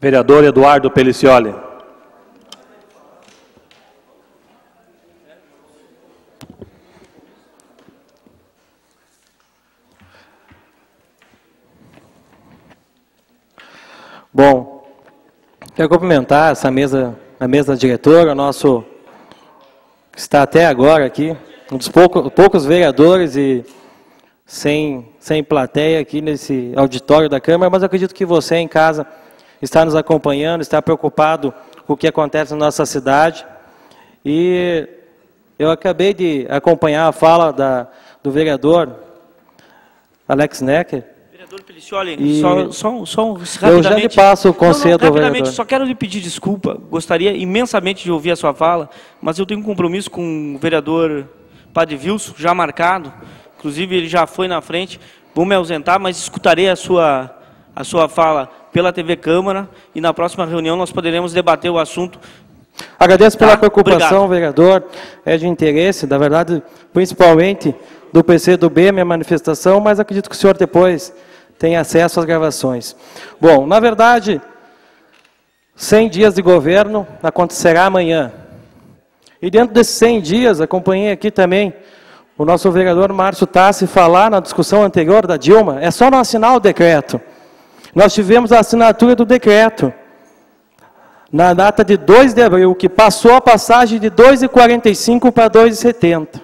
Vereador Eduardo Pelicioli. Bom, quero cumprimentar essa mesa, a mesa diretora, o nosso que está até agora aqui, um dos poucos vereadores e sem plateia aqui nesse auditório da Câmara, mas eu acredito que você em casa está nos acompanhando, está preocupado com o que acontece na nossa cidade. E eu acabei de acompanhar a fala do vereador Alex Necker. Vereador Pelicioli, rapidamente. Eu já lhe passo o conselho do vereador. Só quero lhe pedir desculpa. Gostaria imensamente de ouvir a sua fala, mas eu tenho um compromisso com o vereador Padre Wilson, já marcado. Inclusive, ele já foi na frente. Vou me ausentar, mas escutarei a sua fala pela TV Câmara e na próxima reunião nós poderemos debater o assunto. Agradeço pela preocupação, vereador. É de interesse, na verdade, principalmente do PCdoB, minha manifestação, mas acredito que o senhor depois tem acesso às gravações. Bom, na verdade, 100 dias de governo acontecerá amanhã. E dentro desses 100 dias, acompanhei aqui também o nosso vereador Márcio Tassi falar na discussão anterior da Dilma, é só não assinar o decreto. Nós tivemos a assinatura do decreto na data de 2 de abril, que passou a passagem de 2,45 para 2,70.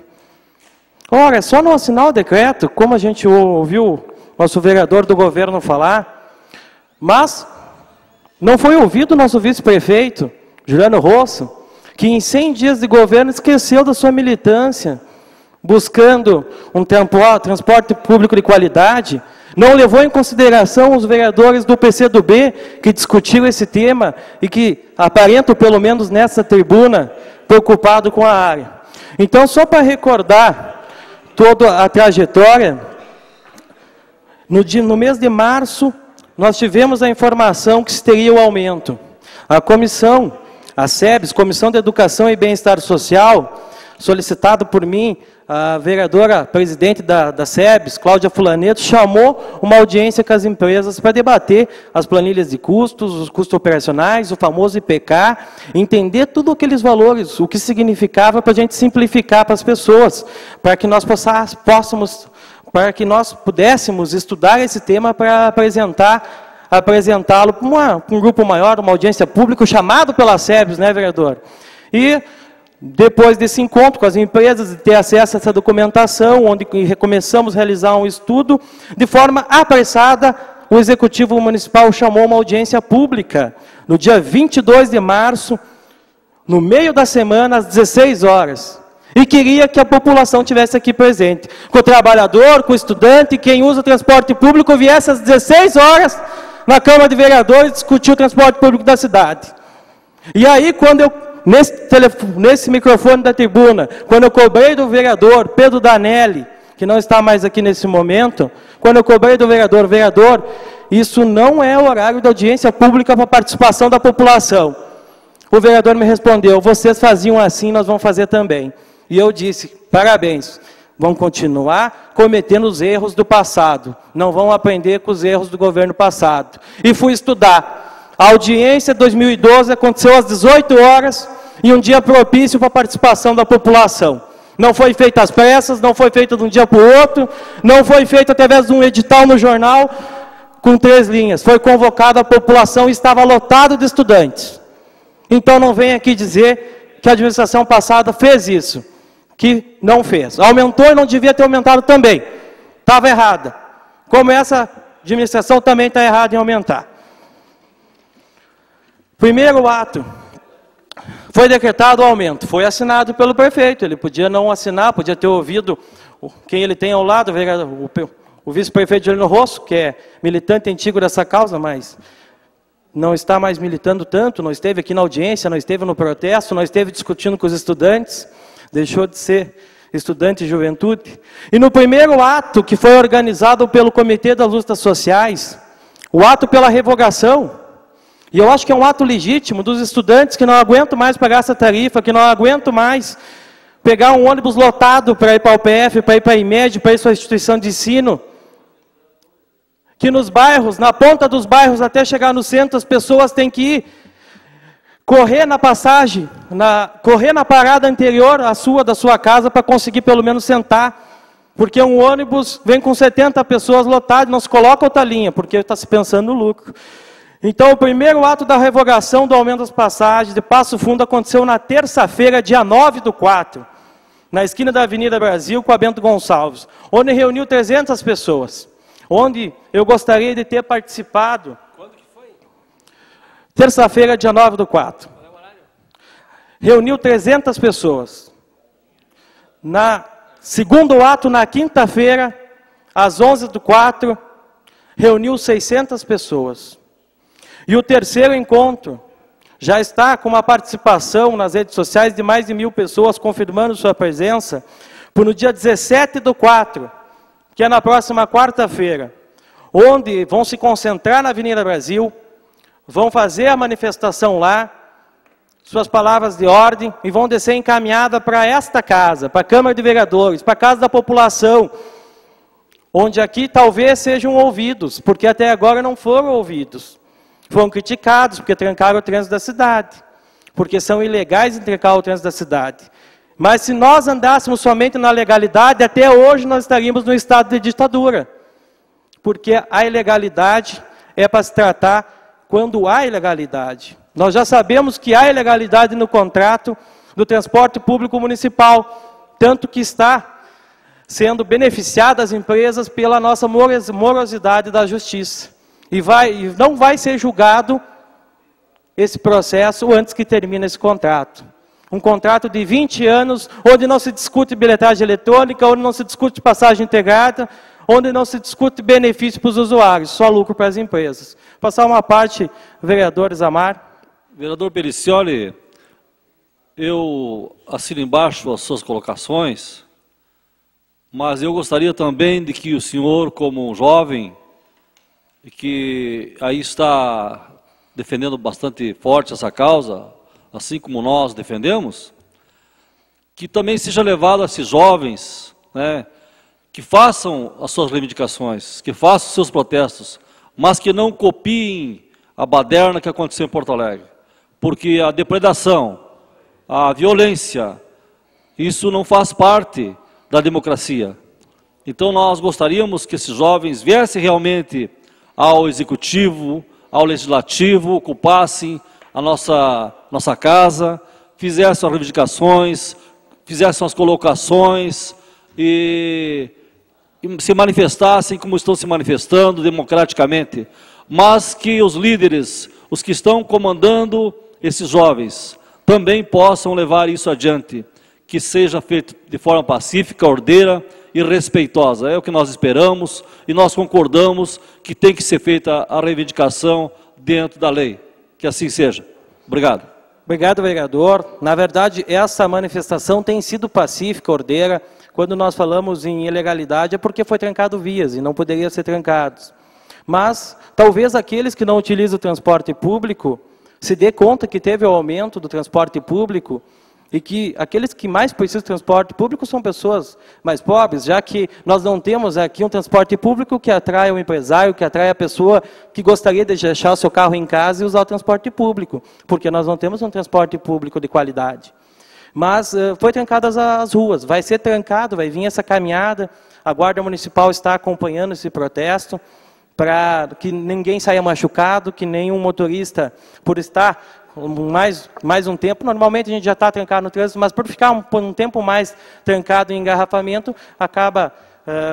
Ora, é só não assinar o decreto, como a gente ouviu nosso vereador do governo falar, mas não foi ouvido o nosso vice-prefeito, Juliano Rosso, que em 100 dias de governo esqueceu da sua militância, buscando um transporte público de qualidade, não levou em consideração os vereadores do PCdoB que discutiram esse tema e que aparentam, pelo menos nessa tribuna, preocupado com a área. Então, só para recordar toda a trajetória, no mês de março, nós tivemos a informação que se teria o aumento. A comissão, a SEBS, Comissão de Educação e Bem-Estar Social, solicitado por mim, a vereadora presidente da SEBS, Cláudia Fulaneto, chamou uma audiência com as empresas para debater as planilhas de custos, os custos operacionais, o famoso IPK, entender tudo aqueles valores, o que significava para a gente simplificar para as pessoas, para que nós pudéssemos estudar esse tema para apresentá-lo para um grupo maior, uma audiência pública, chamado pela SEBS, né, vereador? E depois desse encontro com as empresas, de ter acesso a essa documentação, onde começamos a realizar um estudo, de forma apressada, o Executivo Municipal chamou uma audiência pública, no dia 22 de março, no meio da semana, às 16 horas. E queria que a população estivesse aqui presente. Com o trabalhador, com o estudante, quem usa o transporte público, viesse às 16 horas na Câmara de Vereadores discutir o transporte público da cidade. E aí, quando eu nesse microfone da tribuna, quando eu cobrei do vereador Pedro Danelli, que não está mais aqui nesse momento, quando eu cobrei do vereador, isso não é horário de audiência pública para participação da população. O vereador me respondeu, vocês faziam assim, nós vamos fazer também. E eu disse, parabéns, vão continuar cometendo os erros do passado, não vão aprender com os erros do governo passado. E fui estudar. A audiência de 2012 aconteceu às 18 horas, e um dia propício para a participação da população. Não foi feita às pressas, não foi feita de um dia para o outro, não foi feito através de um edital no jornal, com 3 linhas. Foi convocada a população e estava lotado de estudantes. Então não venha aqui dizer que a administração passada fez isso, que não fez. Aumentou e não devia ter aumentado também. Estava errada. Como essa administração também está errada em aumentar. Primeiro ato, foi decretado o aumento, foi assinado pelo prefeito, ele podia não assinar, podia ter ouvido quem ele tem ao lado, o vice-prefeito Juliano Rosso, que é militante antigo dessa causa, mas não está mais militando tanto, não esteve aqui na audiência, não esteve no protesto, não esteve discutindo com os estudantes, deixou de ser estudante de juventude. E no primeiro ato, que foi organizado pelo Comitê das Lutas Sociais, o ato pela revogação, e eu acho que é um ato legítimo dos estudantes que não aguentam mais pagar essa tarifa, que não aguentam mais pegar um ônibus lotado para ir para a UPF, para ir para a IMED, para ir para a instituição de ensino. que nos bairros, na ponta dos bairros até chegar no centro, as pessoas têm que ir correr na passagem, correr na parada anterior da sua casa para conseguir pelo menos sentar. Porque um ônibus vem com 70 pessoas lotado, não se coloca outra linha, porque está se pensando no lucro. Então, o primeiro ato da revogação do aumento das passagens de Passo Fundo aconteceu na terça-feira, dia 9/4, na esquina da Avenida Brasil com a Bento Gonçalves, onde reuniu 300 pessoas, onde eu gostaria de ter participado. Quando que foi? Terça-feira, dia 9/4. Reuniu 300 pessoas. Segundo ato, na quinta-feira, às 11/4, reuniu 600 pessoas. E o terceiro encontro já está com uma participação nas redes sociais de mais de 1.000 pessoas, confirmando sua presença, por no dia 17/4, que é na próxima quarta-feira, onde vão se concentrar na Avenida Brasil, vão fazer a manifestação lá, suas palavras de ordem, e vão descer encaminhada para esta casa, para a Câmara de Vereadores, para a Casa da População, onde aqui talvez sejam ouvidos, porque até agora não foram ouvidos. Foram criticados porque trancaram o trânsito da cidade, porque são ilegais em trancar o trânsito da cidade. Mas se nós andássemos somente na legalidade, até hoje nós estaríamos no estado de ditadura, porque a ilegalidade é para se tratar quando há ilegalidade. Nós já sabemos que há ilegalidade no contrato do transporte público municipal, tanto que está sendo beneficiadas as empresas pela nossa morosidade da justiça. E não vai ser julgado esse processo antes que termine esse contrato. Um contrato de 20 anos, onde não se discute bilhetagem eletrônica, onde não se discute passagem integrada, onde não se discute benefício para os usuários, só lucro para as empresas. Passar uma parte, vereador Isamar. Vereador Pericioli, eu assino embaixo as suas colocações, mas eu gostaria também de que o senhor, como um jovem, que aí está defendendo bastante forte essa causa, assim como nós defendemos, que também seja levado a esses jovens, né, que façam as suas reivindicações, que façam os seus protestos, mas que não copiem a baderna que aconteceu em Porto Alegre. Porque a depredação, a violência, isso não faz parte da democracia. Então nós gostaríamos que esses jovens viessem realmente ao executivo, ao legislativo, ocupassem a nossa casa, fizessem as reivindicações, fizessem as colocações e se manifestassem como estão se manifestando democraticamente, mas que os líderes, os que estão comandando esses jovens, também possam levar isso adiante, que seja feito de forma pacífica, ordeira e respeitosa. É o que nós esperamos e nós concordamos que tem que ser feita a reivindicação dentro da lei. Que assim seja. Obrigado. Obrigado, vereador. Na verdade, essa manifestação tem sido pacífica, ordeira. Quando nós falamos em ilegalidade é porque foi trancado vias e não poderia ser trancados. Mas talvez aqueles que não utilizam o transporte público se dê conta que teve o aumento do transporte público e que aqueles que mais precisam de transporte público são pessoas mais pobres, já que nós não temos aqui um transporte público que atrai o empresário, que atrai a pessoa que gostaria de deixar o seu carro em casa e usar o transporte público, porque nós não temos um transporte público de qualidade. Mas foi trancadas as ruas, vai ser trancado, vai vir essa caminhada, a Guarda Municipal está acompanhando esse protesto, para que ninguém saia machucado, que nenhum motorista, por estar mais um tempo, normalmente a gente já está trancado no trânsito, mas por ficar um tempo mais trancado em engarrafamento, acaba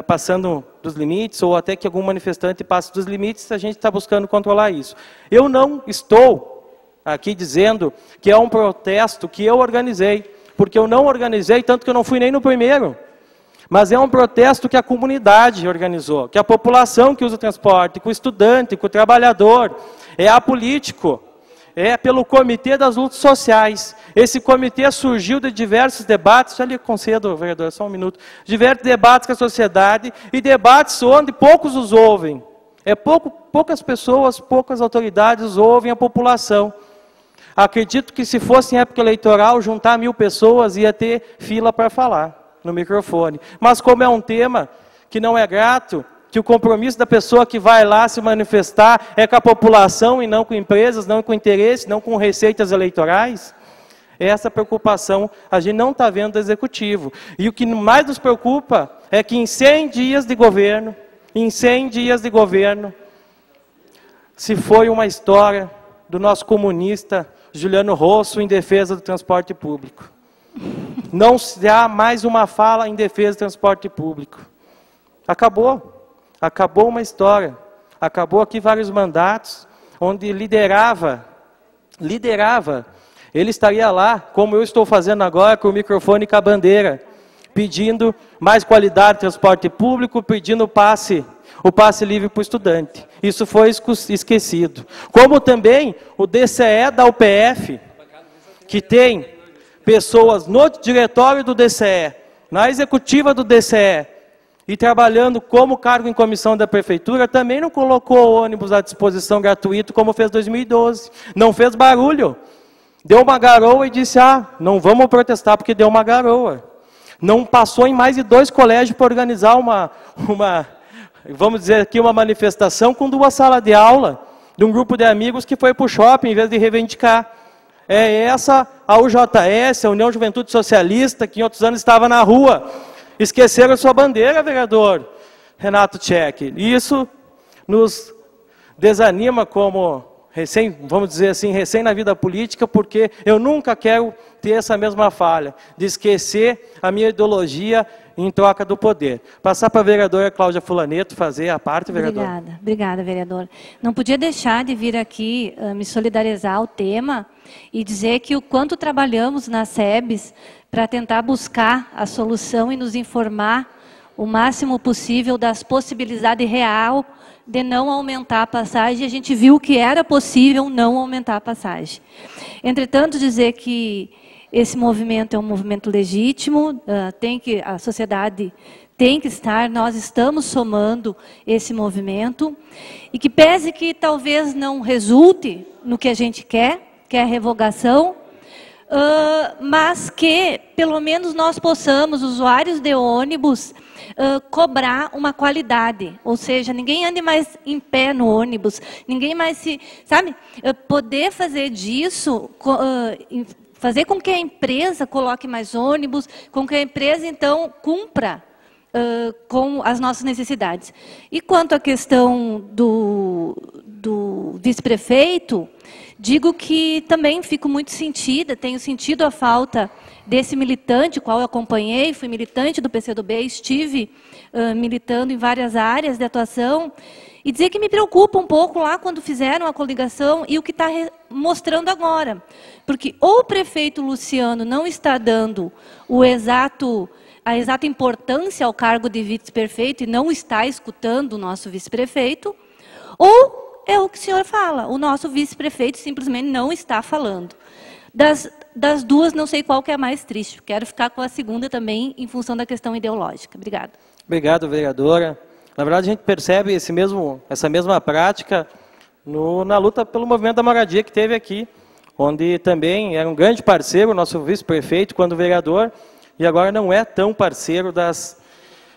passando dos limites, ou até que algum manifestante passe dos limites, a gente está buscando controlar isso. Eu não estou aqui dizendo que é um protesto que eu organizei, porque eu não organizei, tanto que eu não fui nem no primeiro. Mas é um protesto que a comunidade organizou, que a população que usa o transporte, que o estudante, que o trabalhador, é apolítico, é pelo Comitê das Lutas Sociais. Esse comitê surgiu de diversos debates, já lhe concedo, vereador, só um minuto, diversos debates com a sociedade e debates onde poucos os ouvem. Poucas pessoas, poucas autoridades ouvem a população. Acredito que se fosse em época eleitoral, juntar 1000 pessoas ia ter fila para falar no microfone. Mas como é um tema que não é grato, que o compromisso da pessoa que vai lá se manifestar é com a população e não com empresas, não com interesse, não com receitas eleitorais? Essa preocupação a gente não está vendo do Executivo. E o que mais nos preocupa é que em 100 dias de governo, se foi uma história do nosso comunista Juliano Rosso em defesa do transporte público. Não se há mais uma fala em defesa do transporte público. Acabou uma história. Acabou aqui vários mandatos, onde liderava. Ele estaria lá, como eu estou fazendo agora, com o microfone e com a bandeira, pedindo mais qualidade de transporte público, pedindo o passe livre para o estudante. Isso foi esquecido. Como também o DCE da UPF, que tem pessoas no diretório do DCE, na executiva do DCE, e trabalhando como cargo em comissão da prefeitura, também não colocou ônibus à disposição gratuito, como fez em 2012. Não fez barulho. Deu uma garoa e disse, não vamos protestar porque deu uma garoa. Não passou em mais de 2 colégios para organizar vamos dizer aqui, uma manifestação com 2 salas de aula, de um grupo de amigos que foi para o shopping, em vez de reivindicar. É essa a UJS, a União Juventude Socialista, que em outros anos estava na rua. Esqueceram a sua bandeira, vereador Renato Tchek. Isso nos desanima como vamos dizer assim, recém na vida política, porque eu nunca quero ter essa mesma falha, de esquecer a minha ideologia em troca do poder. Passar para a vereadora Cláudia Fulaneto fazer a parte, vereador. Obrigada, vereador. Não podia deixar de vir aqui me solidarizar ao tema e dizer que o quanto trabalhamos na SEBS para tentar buscar a solução e nos informar o máximo possível das possibilidades real de não aumentar a passagem. A gente viu que era possível não aumentar a passagem. Entretanto, dizer que esse movimento é um movimento legítimo, a sociedade tem que estar, nós estamos somando esse movimento, e que pese que talvez não resulte no que a gente quer, que é a revogação, mas que pelo menos nós possamos, usuários de ônibus, cobrar uma qualidade, ou seja, ninguém ande mais em pé no ônibus, ninguém mais poder fazer disso, fazer com que a empresa coloque mais ônibus, com que a empresa então cumpra com as nossas necessidades. E quanto à questão do vice-prefeito, digo que também fico muito sentida, tenho sentido a falta desse militante, qual eu acompanhei, fui militante do PCdoB, estive militando em várias áreas de atuação, e dizer que me preocupa um pouco lá quando fizeram a coligação e o que está mostrando agora. Porque ou o prefeito Luciano não está dando a exata importância ao cargo de vice-prefeito e não está escutando o nosso vice-prefeito, ou é o que o senhor fala, o nosso vice-prefeito simplesmente não está falando. Das duas, não sei qual que é a mais triste. Quero ficar com a segunda também, em função da questão ideológica. Obrigada. Obrigado, vereadora. Na verdade, a gente percebe essa mesma prática na luta pelo movimento da moradia que teve aqui, onde também era um grande parceiro, o nosso vice-prefeito, quando vereador, e agora não é tão parceiro das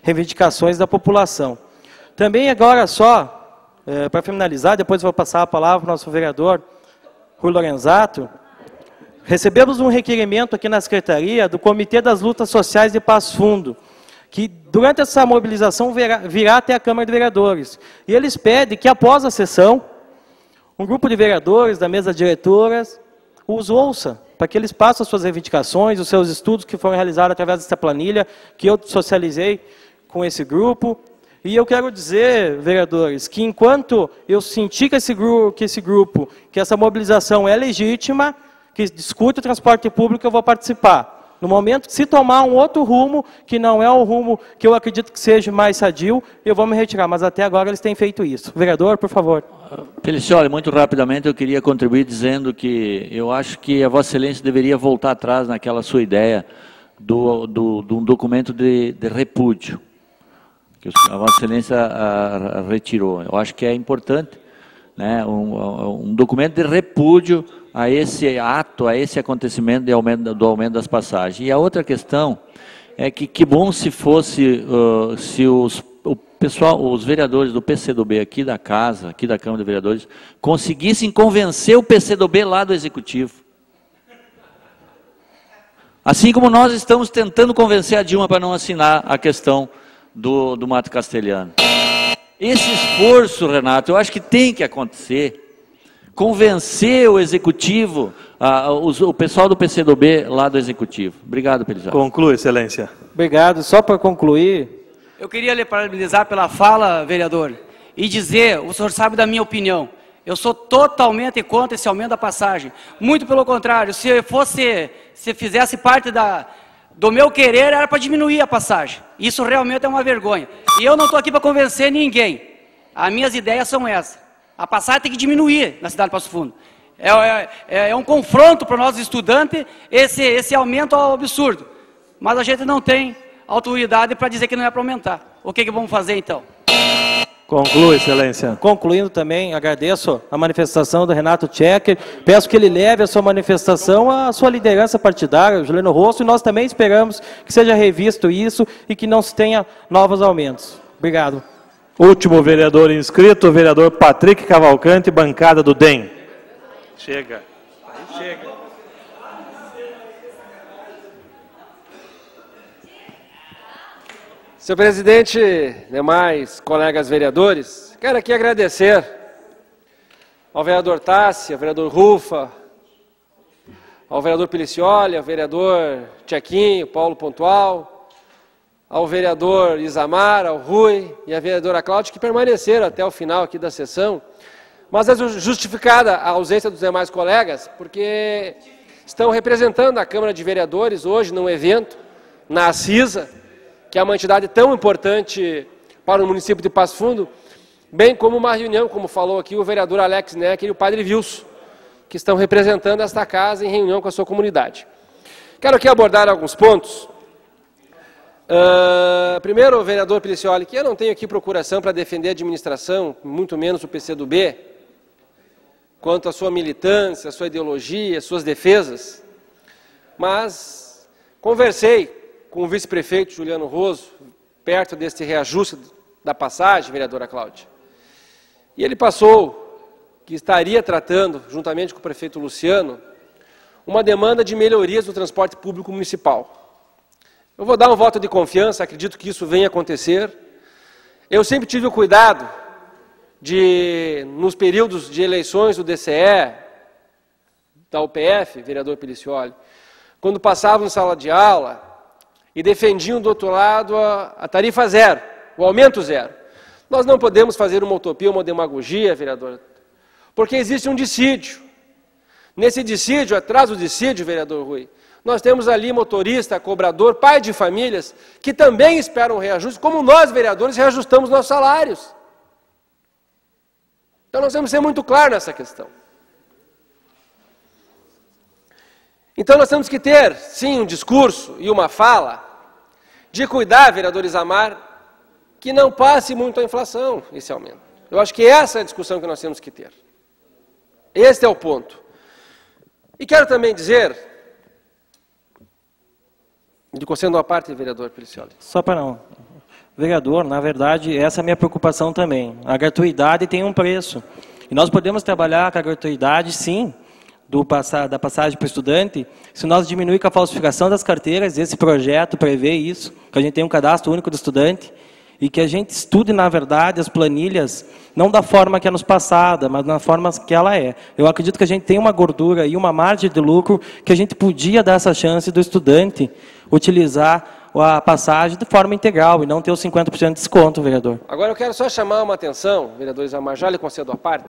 reivindicações da população. Também agora só, para finalizar, depois vou passar a palavra para o nosso vereador Rui Lorenzato. Recebemos um requerimento aqui na Secretaria do Comitê das Lutas Sociais de Passo Fundo, que durante essa mobilização virá até a Câmara de Vereadores. E eles pedem que após a sessão, um grupo de vereadores da mesa diretora os ouça, para que eles passem as suas reivindicações, os seus estudos que foram realizados através dessa planilha, que eu socializei com esse grupo. E eu quero dizer, vereadores, que enquanto eu senti que essa mobilização é legítima, que discute o transporte público, eu vou participar. No momento, se tomar um outro rumo, que não é o rumo que eu acredito que seja mais sadio, eu vou me retirar. Mas até agora eles têm feito isso. Vereador, por favor. Felicioli, muito rapidamente eu queria contribuir dizendo que eu acho que a Vossa Excelência deveria voltar atrás naquela sua ideia de um documento de repúdio, que a Vossa Excelência retirou. Eu acho que é importante, né, um documento de repúdio a esse ato, a esse acontecimento do aumento das passagens. E a outra questão é que bom se fosse, se o pessoal, os vereadores do PCdoB aqui da casa, aqui da Câmara de Vereadores, conseguissem convencer o PCdoB lá do Executivo. Assim como nós estamos tentando convencer a Dilma para não assinar a questão do Mato Castelhano. Esse esforço, Renato, eu acho que tem que acontecer. Convencer o Executivo, o pessoal do PCdoB lá do Executivo. Obrigado, Pelizar. Conclui, Excelência. Obrigado. Só para concluir, eu queria lhe parabenizar pela fala, vereador, e dizer, o senhor sabe da minha opinião, eu sou totalmente contra esse aumento da passagem. Muito pelo contrário, se fizesse parte do meu querer, era para diminuir a passagem. Isso realmente é uma vergonha. E eu não estou aqui para convencer ninguém. As minhas ideias são essas. A passagem tem que diminuir na cidade de Passo Fundo. É um confronto para nós estudantes esse aumento absurdo. Mas a gente não tem autoridade para dizer que não é para aumentar. O que vamos fazer então? Conclui, Excelência. concluindo também, agradeço a manifestação do Renato Tchecker, peço que ele leve a sua manifestação à sua liderança partidária, Juliano Rosso, e nós também esperamos que seja revisto isso e que não se tenha novos aumentos. Obrigado. Último vereador inscrito, o vereador Patrick Cavalcante, bancada do DEM. Chega. Chega. Senhor presidente, demais colegas vereadores, quero aqui agradecer ao vereador Tassi, ao vereador Rufa, ao vereador Pelicioli, ao vereador Tchequinho, Paulo Pontual, ao vereador Isamar, ao Rui e à vereadora Cláudia, que permaneceram até o final aqui da sessão, mas é justificada a ausência dos demais colegas, porque estão representando a Câmara de Vereadores hoje num evento, na Assisa, que é uma entidade tão importante para o município de Passo Fundo, bem como uma reunião, como falou aqui o vereador Alex Neck e o padre Wilson, que estão representando esta casa em reunião com a sua comunidade. Quero aqui abordar alguns pontos. Primeiro, o vereador Pelicioli, que eu não tenho aqui procuração para defender a administração, muito menos o PCdoB, quanto à sua militância, a sua ideologia, as suas defesas, mas conversei com o vice-prefeito Juliano Rosso, perto deste reajuste da passagem, vereadora Cláudia, e ele passou que estaria tratando, juntamente com o prefeito Luciano, uma demanda de melhorias do transporte público municipal. Eu vou dar um voto de confiança, acredito que isso venha acontecer. Eu sempre tive o cuidado de, nos períodos de eleições do DCE, da UPF, vereador Pelicioli, quando passavam em sala de aula e defendiam do outro lado a tarifa zero, o aumento zero. Nós não podemos fazer uma utopia, uma demagogia, vereador, porque existe um dissídio. Nesse dissídio, atrás do dissídio, vereador Rui, nós temos ali motorista, cobrador, pai de famílias, que também esperam um reajuste, como nós, vereadores, reajustamos nossos salários. Então nós temos que ser muito claros nessa questão. Então nós temos que ter, sim, um discurso e uma fala de cuidar, vereador Isamar, que não passe muito a inflação, esse aumento. Eu acho que essa é a discussão que nós temos que ter. Este é o ponto. E quero também dizer, de concedendo a parte, vereador Pelicioli. Só para não. Vereador, na verdade, essa é a minha preocupação também. A gratuidade tem um preço. E nós podemos trabalhar com a gratuidade, sim, da passagem para o estudante, se nós diminuir com a falsificação das carteiras, esse projeto prevê isso, que a gente tem um cadastro único do estudante, e que a gente estude, na verdade, as planilhas, não da forma que é nos passada, mas na forma que ela é. Eu acredito que a gente tem uma gordura e uma margem de lucro que a gente podia dar essa chance do estudante utilizar a passagem de forma integral e não ter os 50% de desconto, vereador. Agora eu quero só chamar uma atenção, vereador Isamar, já lhe concedo a parte.